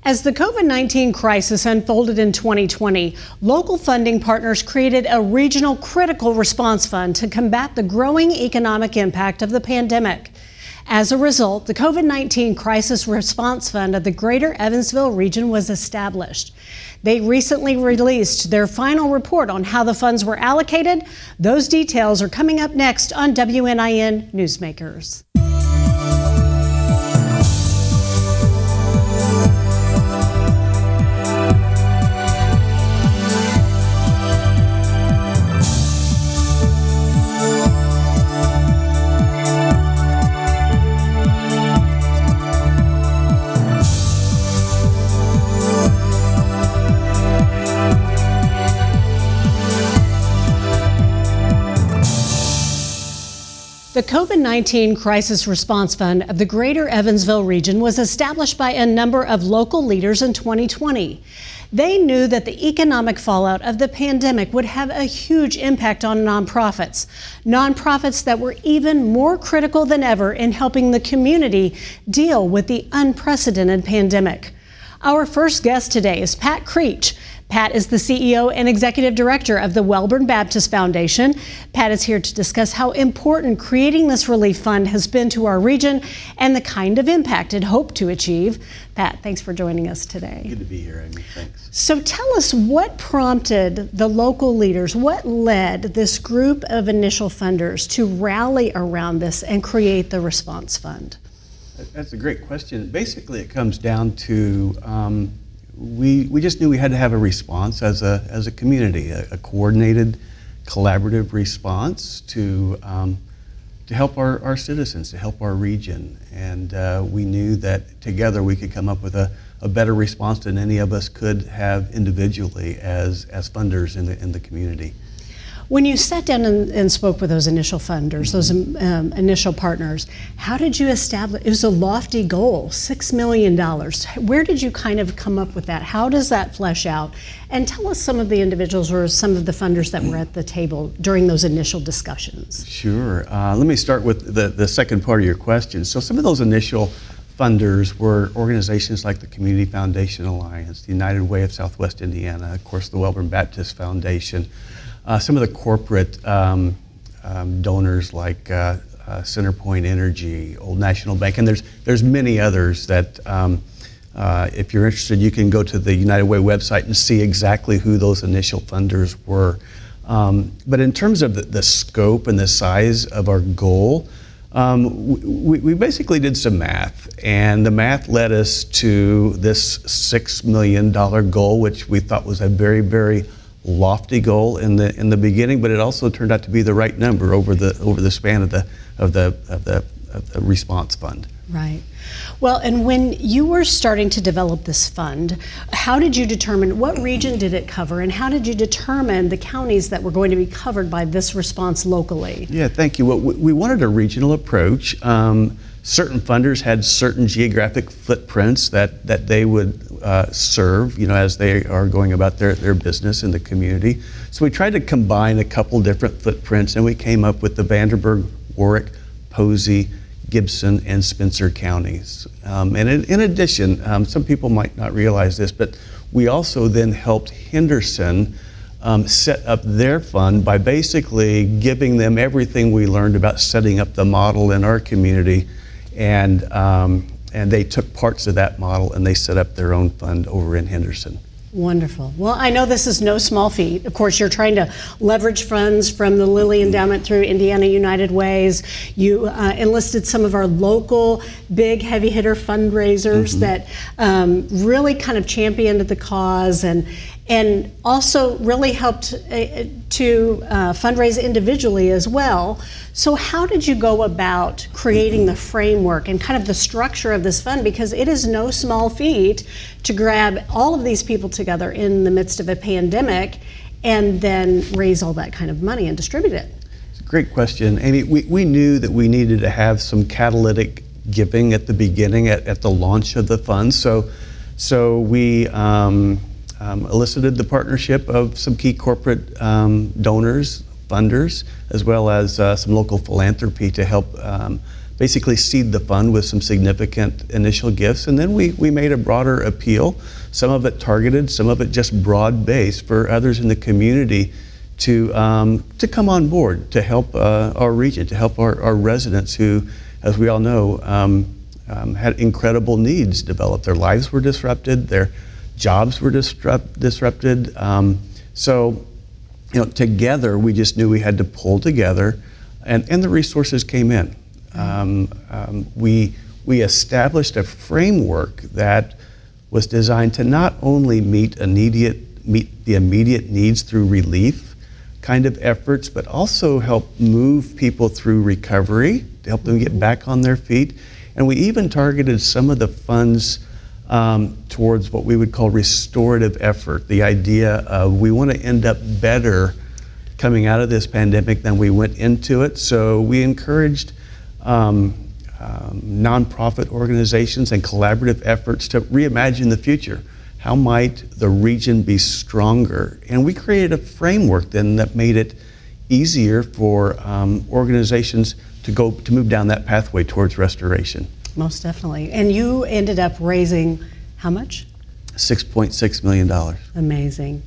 As the COVID-19 crisis unfolded in 2020, local funding partners created a regional critical response fund to combat the growing economic impact of the pandemic. As a result, the COVID-19 Crisis Response Fund of the Greater Evansville Region was established. They recently released their final report on how the funds were allocated. Those details are coming up next on WNIN Newsmakers. The COVID-19 Crisis Response Fund of the Greater Evansville Region was established by a number of local leaders in 2020. They knew that the economic fallout of the pandemic would have a huge impact on nonprofits that were even more critical than ever in helping the community deal with the unprecedented pandemic. Our first guest today is Pat Creech. Pat is the CEO and Executive Director of the Wellborn Baptist Foundation. Pat is here to discuss how important creating this relief fund has been to our region and the kind of impact it hoped to achieve. Pat, thanks for joining us today. Good to be here, Amy. Thanks. So tell us what prompted the local leaders, what led this group of initial funders to rally around this and create the response fund? That's a great question. Basically, it comes down to we just knew we had to have a response as a community, a coordinated, collaborative response to help our citizens, to help our region, and we knew that together we could come up with a better response than any of us could have individually as funders in the community. When you sat down and spoke with those initial funders, those initial partners, how did you establish, it was a lofty goal, $6 million. Where did you kind of come up with that? How does that flesh out? And tell us some of the individuals or some of the funders that were at the table during those initial discussions. Sure. Let me start with the second part of your question. So some of those initial funders were organizations like the Community Foundation Alliance, the United Way of Southwest Indiana, of course the Wellborn Baptist Foundation, some of the corporate donors like Centerpoint Energy, Old National Bank, and there's many others that if you're interested, you can go to the United Way website and see exactly who those initial funders were. But in terms of the scope and the size of our goal, we basically did some math, and the math led us to this $6 million goal, which we thought was a very, very lofty goal in the beginning, but it also turned out to be the right number over the span of the response fund. Right. Well, and when you were starting to develop this fund, how did you determine, what region did it cover, and how did you determine the counties that were going to be covered by this response locally? Yeah, thank you. Well, we wanted a regional approach. Certain funders had certain geographic footprints that they would serve, as they are going about their business in the community. So we tried to combine a couple different footprints, and we came up with the Vanderburgh, Warwick, Posey, Gibson, and Spencer counties. And in addition, some people might not realize this, but we also then helped Henderson set up their fund by basically giving them everything we learned about setting up the model in our community. And they took parts of that model and they set up their own fund over in Henderson. Wonderful. Well, I know this is no small feat. Of course, you're trying to leverage funds from the Lilly Endowment through Indiana United Ways. You enlisted some of our local big heavy hitter fundraisers that really kind of championed the cause and also really helped to fundraise individually as well. So how did you go about creating the framework and kind of the structure of this fund? Because it is no small feat to grab all of these people together in the midst of a pandemic and then raise all that kind of money and distribute it. It's a great question, Amy. We knew that we needed to have some catalytic giving at the beginning, at the launch of the fund. So we elicited the partnership of some key corporate donors, funders, as well as some local philanthropy to help basically seed the fund with some significant initial gifts, and then we made a broader appeal, some of it targeted, some of it just broad-based for others in the community to come on board, to help our region, to help our residents who, as we all know, had incredible needs develop. Their lives were disrupted, their jobs were disrupted. So, together we just knew we had to pull together, and the resources came in. We established a framework that was designed to not only meet the immediate needs through relief kind of efforts, but also help move people through recovery, to help them get back on their feet. And we even targeted some of the funds towards what we would call restorative effort, the idea of we want to end up better coming out of this pandemic than we went into it. So we encouraged nonprofit organizations and collaborative efforts to reimagine the future. How might the region be stronger? And we created a framework then that made it easier for organizations to move down that pathway towards restoration. Most definitely. And you ended up raising how much? $6.6 million. Amazing.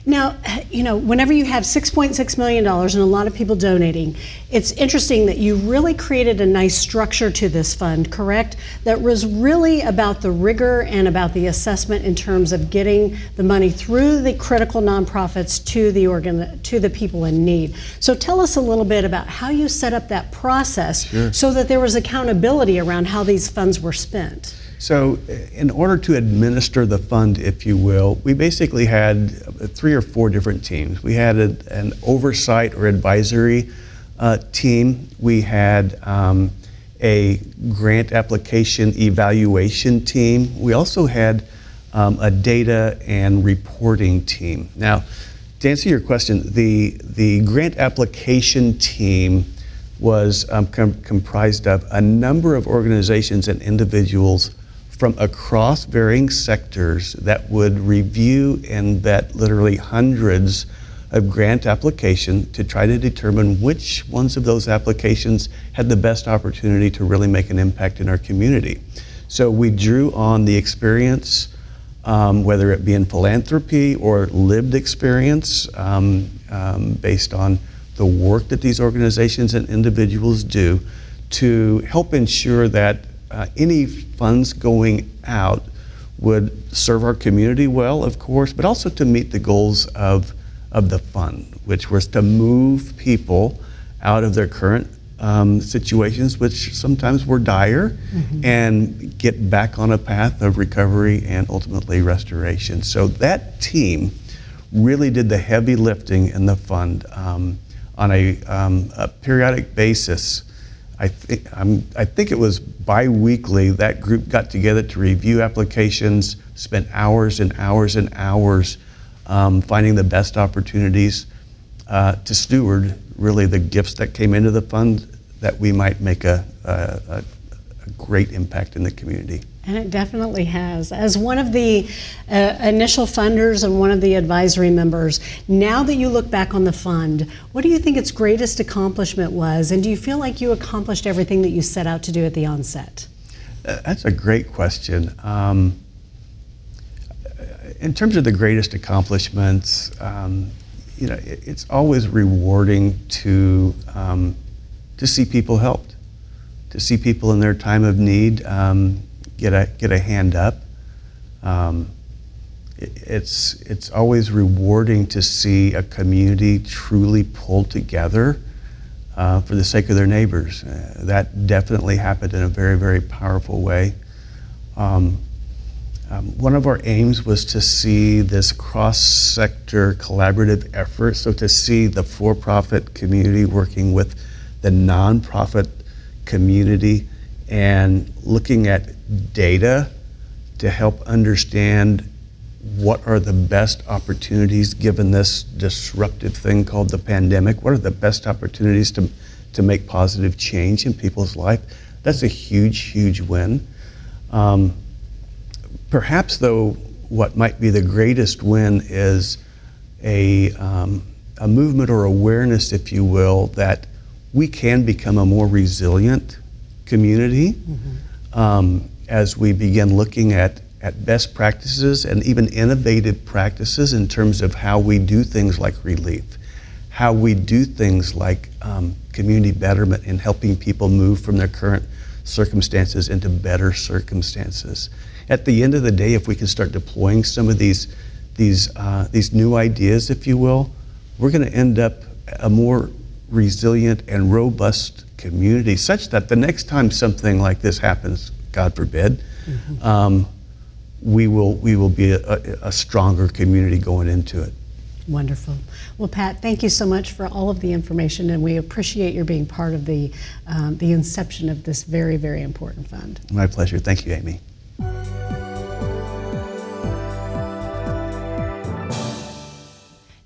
Now, whenever you have $6.6 million and a lot of people donating, it's interesting that you really created a nice structure to this fund, correct? That was really about the rigor and about the assessment in terms of getting the money through the critical nonprofits to the people in need. So tell us a little bit about how you set up that process. Sure. So that there was accountability around how these funds were spent. So in order to administer the fund, if you will, we basically had 3 or 4 different teams. We had an oversight or advisory team. We had a grant application evaluation team. We also had a data and reporting team. Now, to answer your question, the grant application team was comprised of a number of organizations and individuals from across varying sectors that would review and vet literally hundreds of grant applications to try to determine which ones of those applications had the best opportunity to really make an impact in our community. So we drew on the experience, whether it be in philanthropy or lived experience, based on the work that these organizations and individuals do to help ensure that any funds going out would serve our community well, of course, but also to meet the goals of the fund, which was to move people out of their current situations, which sometimes were dire, and get back on a path of recovery and ultimately restoration. So that team really did the heavy lifting in the fund on a periodic basis. I think it was bi-weekly. That group got together to review applications, spent hours and hours and hours finding the best opportunities to steward really the gifts that came into the fund that we might make a great impact in the community. And it definitely has. As one of the initial funders and one of the advisory members, now that you look back on the fund, what do you think its greatest accomplishment was? And do you feel like you accomplished everything that you set out to do at the onset? That's a great question. In terms of the greatest accomplishments, it's always rewarding to see people helped, to see people in their time of need get a hand up. It's always rewarding to see a community truly pull together for the sake of their neighbors. That definitely happened in a very, very powerful way. One of our aims was to see this cross-sector collaborative effort, so to see the for-profit community working with the nonprofit community and looking at data to help understand what are the best opportunities given this disruptive thing called the pandemic. What are the best opportunities to make positive change in people's life? That's a huge, huge win. Perhaps though, what might be the greatest win is a movement or awareness, if you will, that we can become a more resilient community as we begin looking at best practices and even innovative practices in terms of how we do things like relief, how we do things like community betterment and helping people move from their current circumstances into better circumstances. At the end of the day, if we can start deploying some of these new ideas, if you will, we're going to end up a more resilient and robust community, such that the next time something like this happens, God forbid, we will be a stronger community going into it. Wonderful. Well, Pat, thank you so much for all of the information, and we appreciate your being part of the inception of this very, very important fund. My pleasure. Thank you, Amy.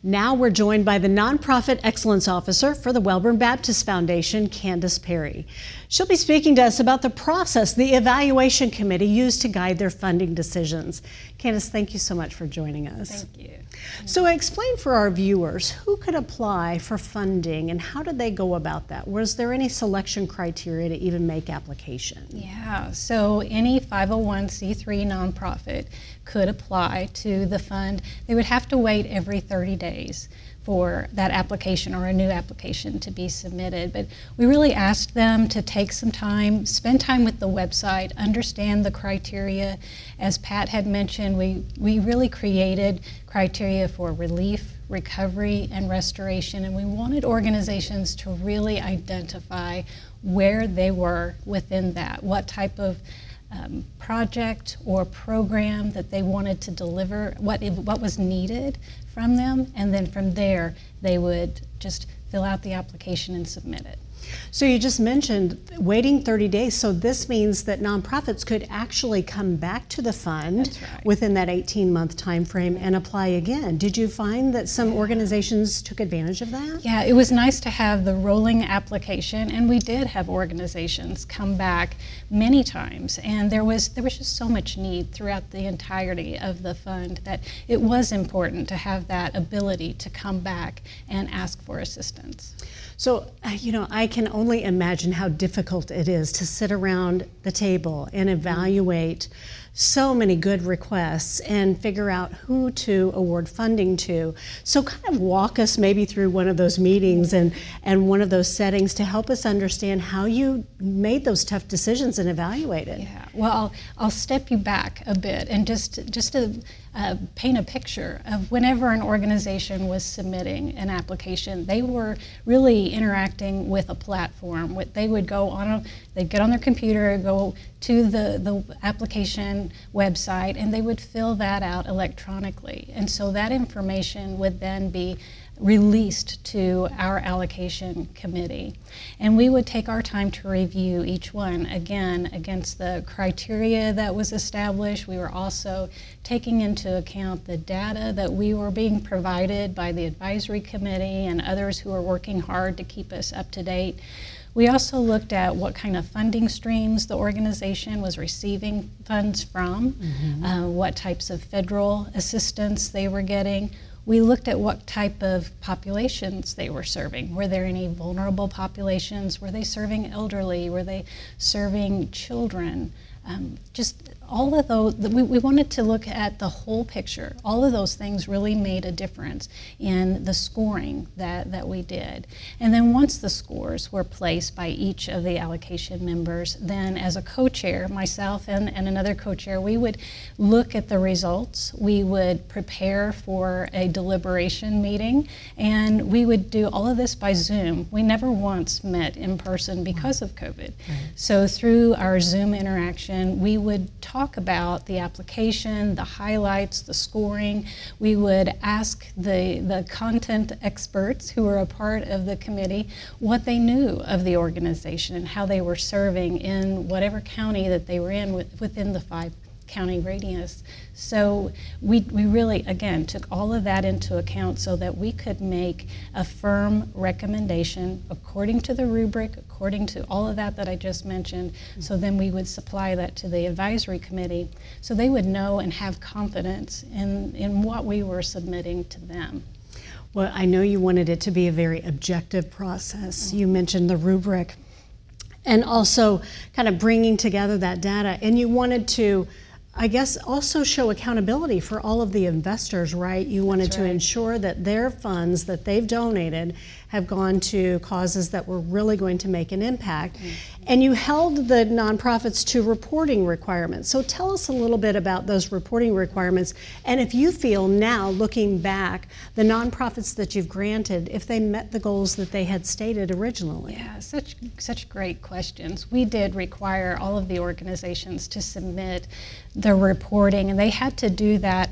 Now we're joined by the Nonprofit Excellence Officer for the Wellborn Baptist Foundation, Candace Perry. She'll be speaking to us about the process the evaluation committee used to guide their funding decisions. Candace, thank you so much for joining us. Thank you. So explain for our viewers, who could apply for funding and how did they go about that? Was there any selection criteria to even make application? Yeah, so any 501c3 nonprofit could apply to the fund. They would have to wait every 30 days for that application or a new application to be submitted. But we really asked them to take some time, spend time with the website, understand the criteria. As Pat had mentioned, we really created criteria for relief, recovery, and restoration, and we wanted organizations to really identify where they were within that, what type of project or program that they wanted to deliver, what was needed from them, and then from there they would just fill out the application and submit it. So you just mentioned waiting 30 days, so this means that nonprofits could actually come back to the fund That's right. within that 18-month time frame and apply again. Did you find that some organizations took advantage of that? Yeah, it was nice to have the rolling application, and we did have organizations come back many times, and there was just so much need throughout the entirety of the fund that it was important to have that ability to come back and ask for assistance. So, I can only imagine how difficult it is to sit around the table and evaluate so many good requests and figure out who to award funding to. So kind of walk us maybe through one of those meetings and one of those settings to help us understand how you made those tough decisions and evaluated. Yeah, well, I'll step you back a bit and just to paint a picture of whenever an organization was submitting an application, they were really interacting with a platform. They would go on, they'd get on their computer, go to the application website, and they would fill that out electronically. And so that information would then be released to our allocation committee. And we would take our time to review each one, again, against the criteria that was established. We were also taking into account the data that we were being provided by the advisory committee and others who are working hard to keep us up to date. We also looked at what kind of funding streams the organization was receiving funds from, what types of federal assistance they were getting. We looked at what type of populations they were serving. Were there any vulnerable populations? Were they serving elderly? Were they serving children? Just all of those, we wanted to look at the whole picture. All of those things really made a difference in the scoring that we did. And then once the scores were placed by each of the allocation members, then as a co-chair, myself and another co-chair, we would look at the results. We would prepare for a deliberation meeting, and we would do all of this by Zoom. We never once met in person because of COVID. Right. So through our Zoom interaction, we would talk about the application, the highlights, the scoring. We would ask the content experts who were a part of the committee what they knew of the organization and how they were serving in whatever county that they were in within the 5-county radius. So we really, again, took all of that into account so that we could make a firm recommendation according to the rubric, according to all of that I just mentioned. So then we would supply that to the advisory committee so they would know and have confidence in what we were submitting to them. Well, I know you wanted it to be a very objective process. You mentioned the rubric. and also kind of bringing together that data. And you wanted to, I guess, also show accountability for all of the investors, right? You wanted to ensure that their funds that they've donated have gone to causes that were really going to make an impact. And you held the nonprofits to reporting requirements. So tell us a little bit about those reporting requirements, and if you feel now, looking back, the nonprofits that you've granted, if they met the goals that they had stated originally. Yeah, such great questions. We did require all of the organizations to submit their reporting, and they had to do that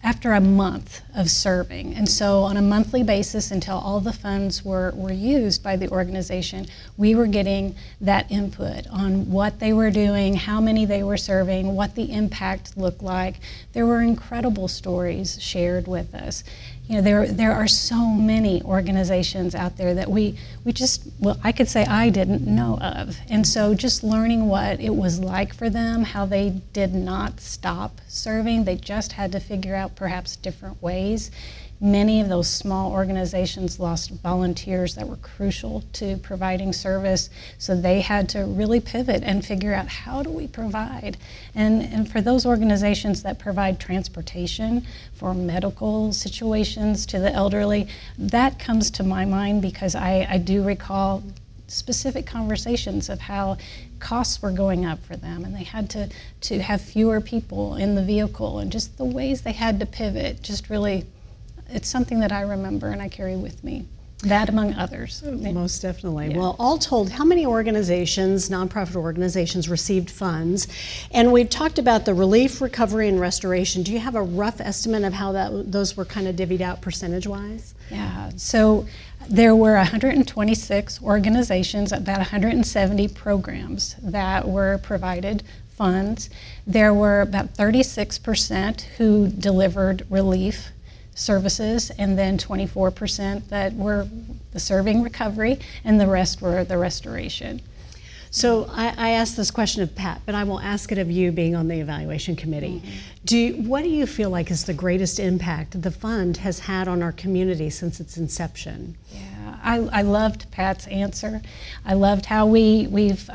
after a month of serving. And so on a monthly basis, until all the funds were used by the organization, we were getting that input on what they were doing, how many they were serving, what the impact looked like. There were incredible stories shared with us. You know, there are so many organizations out there that we just, well, I could say I didn't know of. And so just learning what it was like for them, how they did not stop serving, they just had to figure out perhaps different ways. Many of those small organizations lost volunteers that were crucial to providing service, so they had to really pivot and figure out, how do we provide? And for those organizations that provide transportation for medical situations to the elderly, that comes to my mind because I do recall specific conversations of how costs were going up for them, and they had to have fewer people in the vehicle, and just the ways they had to pivot, just really, it's something that I remember and I carry with me. That among others. Most definitely. Yeah. Well, all told, how many organizations, nonprofit organizations, received funds? And we've talked about the relief, recovery, and restoration. Do you have a rough estimate of how those were kind of divvied out percentage-wise? Yeah, so there were 126 organizations, about 170 programs that were provided funds. There were about 36% who delivered relief services, and then 24% that were the serving recovery, and the rest were the restoration. So I asked this question of Pat, but I will ask it of you, being on the evaluation committee. What do you feel like is the greatest impact the fund has had on our community since its inception? Yeah, I loved Pat's answer. I loved how we've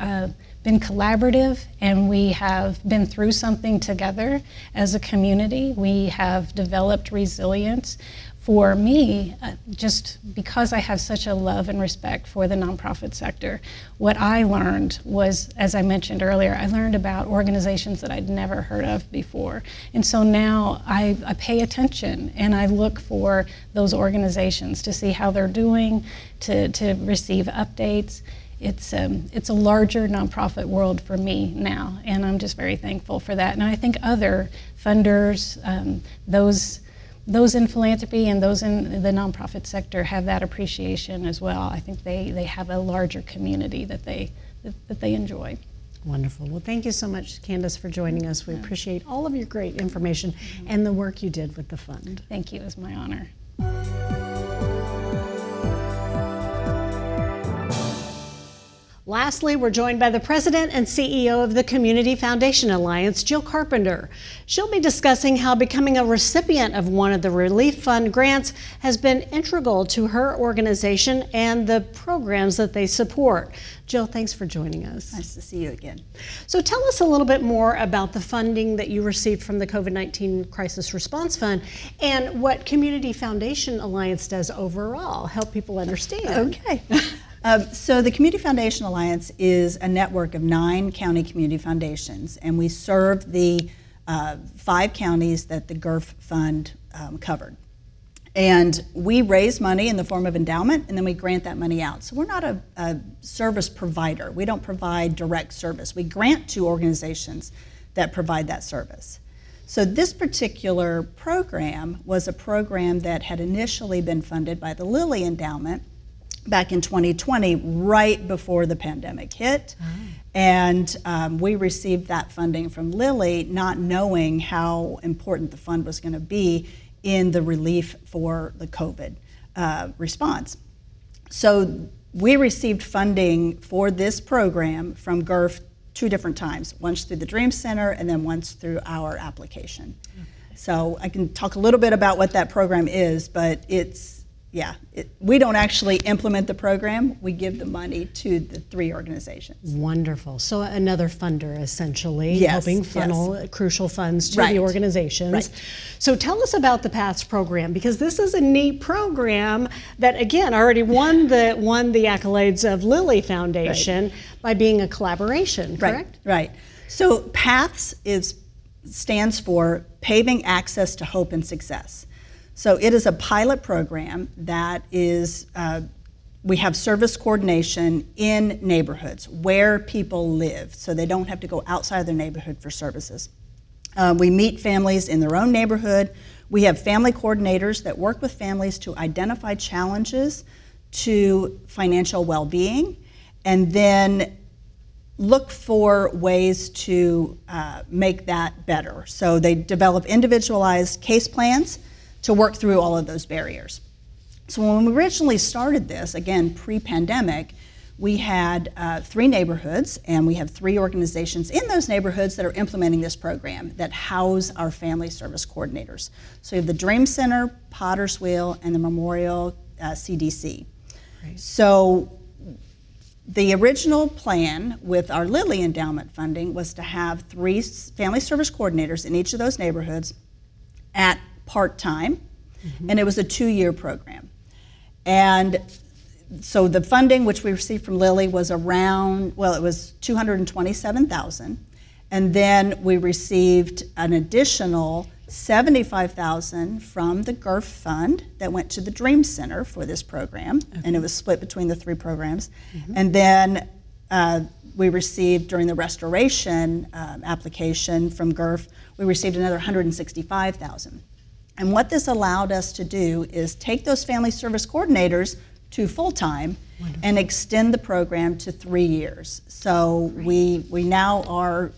been collaborative, and we have been through something together as a community. We have developed resilience. For me, just because I have such a love and respect for the nonprofit sector, what I learned was, as I mentioned earlier, I learned about organizations that I'd never heard of before. And so now I pay attention, and I look for those organizations to see how they're doing, to receive updates. It's a larger nonprofit world for me now, and I'm just very thankful for that. And I think other funders, those in philanthropy and those in the nonprofit sector have that appreciation as well. I think they have a larger community that they enjoy. Wonderful. Well, thank you so much, Candace, for joining us. We appreciate all of your great information and the work you did with the fund. Thank you. It was my honor. Lastly, we're joined by the president and CEO of the Community Foundation Alliance, Jill Carpenter. She'll be discussing how becoming a recipient of one of the Relief Fund grants has been integral to her organization and the programs that they support. Jill, thanks for joining us. Nice to see you again. So tell us a little bit more about the funding that you received from the COVID-19 Crisis Response Fund and what Community Foundation Alliance does overall. Help people understand. Okay. So the Community Foundation Alliance is a network of 9 county community foundations, and we serve the 5 counties that the GERF Fund covered. And we raise money in the form of endowment, and then we grant that money out. So we're not a service provider. We don't provide direct service. We grant to organizations that provide that service. So this particular program was a program that had initially been funded by the Lilly Endowment back in 2020, right before the pandemic hit. And we received that funding from Lilly, not knowing how important the fund was going to be in the relief for the COVID response. So we received funding for this program from GERF 2 different times, once through the Dream Center and then once through our application. So I can talk a little bit about what that program is, but it's we don't actually implement the program. We give the money to the 3 organizations. Wonderful. So another funder, essentially, Yes, helping yes. funnel crucial funds to Right. the organizations. Right. So tell us about the PATHS program, because this is a neat program that, again, already won the accolades of Lilly Foundation by being a collaboration, correct? Right. So PATHS stands for Paving Access to Hope and Success. So it is a pilot program that is, we have service coordination in neighborhoods where people live, so they don't have to go outside their neighborhood for services. We meet families in their own neighborhood. We have family coordinators that work with families to identify challenges to financial well-being, and then look for ways to make that better. So they develop individualized case plans to work through all of those barriers. So when we originally started this, again, pre-pandemic, we had 3 neighborhoods, and we have 3 organizations in those neighborhoods that are implementing this program that house our family service coordinators. So you have the Dream Center, Potter's Wheel, and the Memorial CDC. Right. So the original plan with our Lilly Endowment funding was to have 3 family service coordinators in each of those neighborhoods at part-time, and it was a 2-year program. And so the funding which we received from Lilly was around, well, it was $227,000, and then we received an additional $75,000 from the GERF fund that went to the Dream Center for this program, and it was split between the 3 programs. And then we received, during the restoration application from GERF, we received another $165,000. And what this allowed us to do is take those family service coordinators to full-time and extend the program to 3 years. So we now are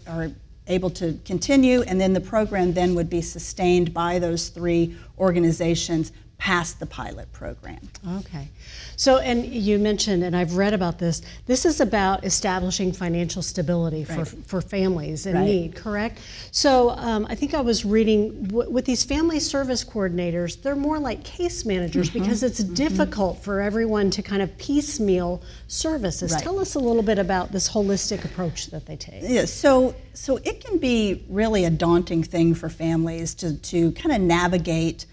able to continue, and then the program then would be sustained by those 3 organizations past the pilot program. Okay. So, and you mentioned, and I've read about this, this is about establishing financial stability for families in need, correct? So I think I was reading, with these family service coordinators, they're more like case managers because it's difficult for everyone to kind of piecemeal services. Tell us a little bit about this holistic approach that they take. Yeah, so it can be really a daunting thing for families to kind of navigate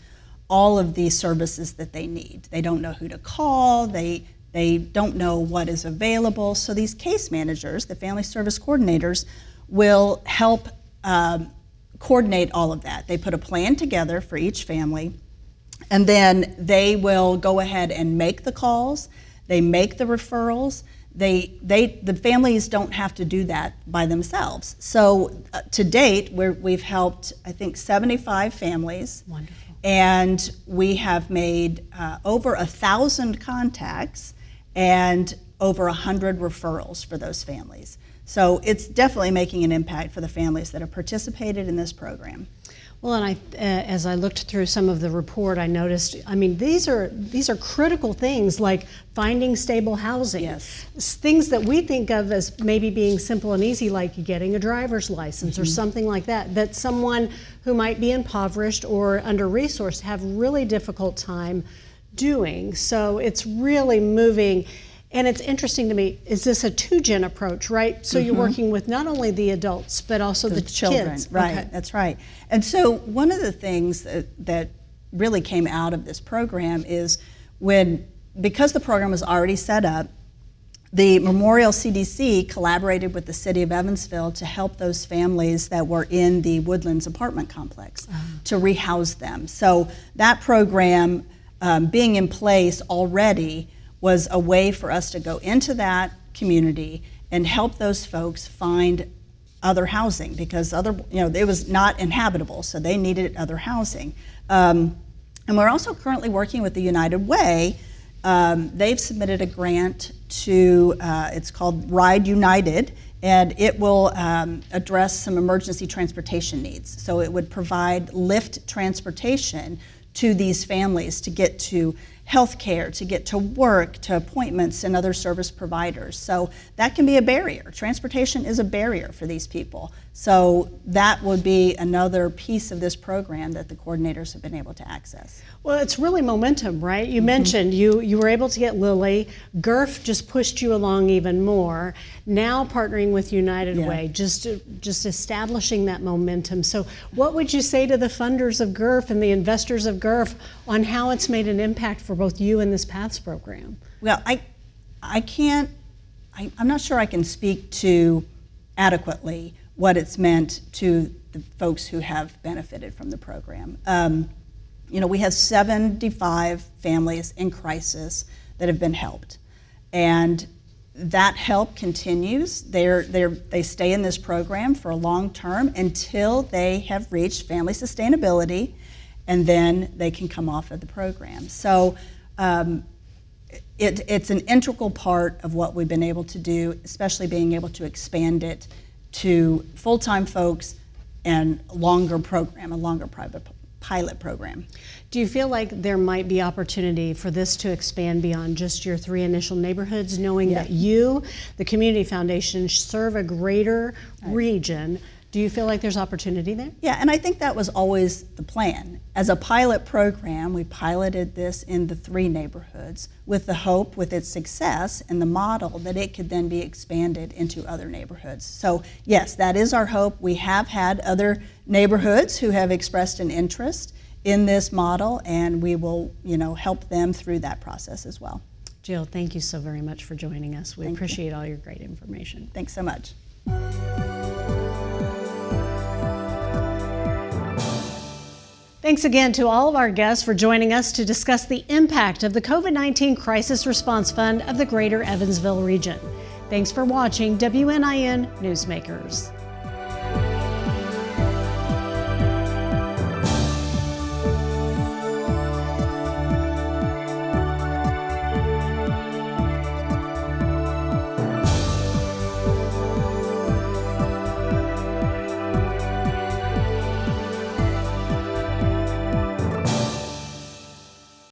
all of these services that they need. They don't know who to call, they don't know what is available. So these case managers, the family service coordinators, will help coordinate all of that. They put a plan together for each family, and then they will go ahead and make the calls, they make the referrals. The families don't have to do that by themselves. So to date, we've helped, I think, 75 families. Wonderful. And we have made over 1,000 contacts and over 100 referrals for those families. So it's definitely making an impact for the families that have participated in this program. Well, and as I looked through some of the report, I noticed, I mean, these are critical things like finding stable housing. Yes. Things that we think of as maybe being simple and easy, like getting a driver's license or something like that, that someone who might be impoverished or under-resourced have really difficult time doing. So it's really moving. And it's interesting to me, is this a 2-gen approach, right? So you're working with not only the adults, but also the children. kids. Right, Okay. That's right. And so one of the things that really came out of this program is because the program was already set up, the Memorial CDC collaborated with the City of Evansville to help those families that were in the Woodlands apartment complex to rehouse them. So that program being in place already was a way for us to go into that community and help those folks find other housing, because it was not inhabitable, so they needed other housing. And we're also currently working with the United Way. They've submitted a grant to, it's called Ride United, and it will address some emergency transportation needs. So it would provide Lyft transportation to these families to get to health care, to get to work, to appointments and other service providers. So that can be a barrier. Transportation is a barrier for these people. So that would be another piece of this program that the coordinators have been able to access. Well, it's really momentum, right? You mentioned you were able to get Lily. GERF just pushed you along even more. Now partnering with United Way, just establishing that momentum. So what would you say to the funders of GERF and the investors of GERF on how it's made an impact for both you and this PATHS program? Well, I'm not sure I can speak to adequately what it's meant to the folks who have benefited from the program. We have 75 families in crisis that have been helped, and that help continues. They stay in this program for a long term until they have reached family sustainability, and then they can come off of the program. So it's an integral part of what we've been able to do, especially being able to expand it to full-time folks and a longer private pilot program. Do you feel like there might be opportunity for this to expand beyond just your 3 initial neighborhoods, knowing that you, the Community Foundation, serve a greater region? Do you feel like there's opportunity there? Yeah, and I think that was always the plan. As a pilot program, we piloted this in the 3 neighborhoods with the hope, with its success and the model, that it could then be expanded into other neighborhoods. So yes, that is our hope. We have had other neighborhoods who have expressed an interest in this model, and we will, help them through that process as well. Jill, thank you so very much for joining us. We appreciate all your great information. Thanks so much. Thanks again to all of our guests for joining us to discuss the impact of the COVID-19 Crisis Response Fund of the Greater Evansville Region. Thanks for watching WNIN Newsmakers.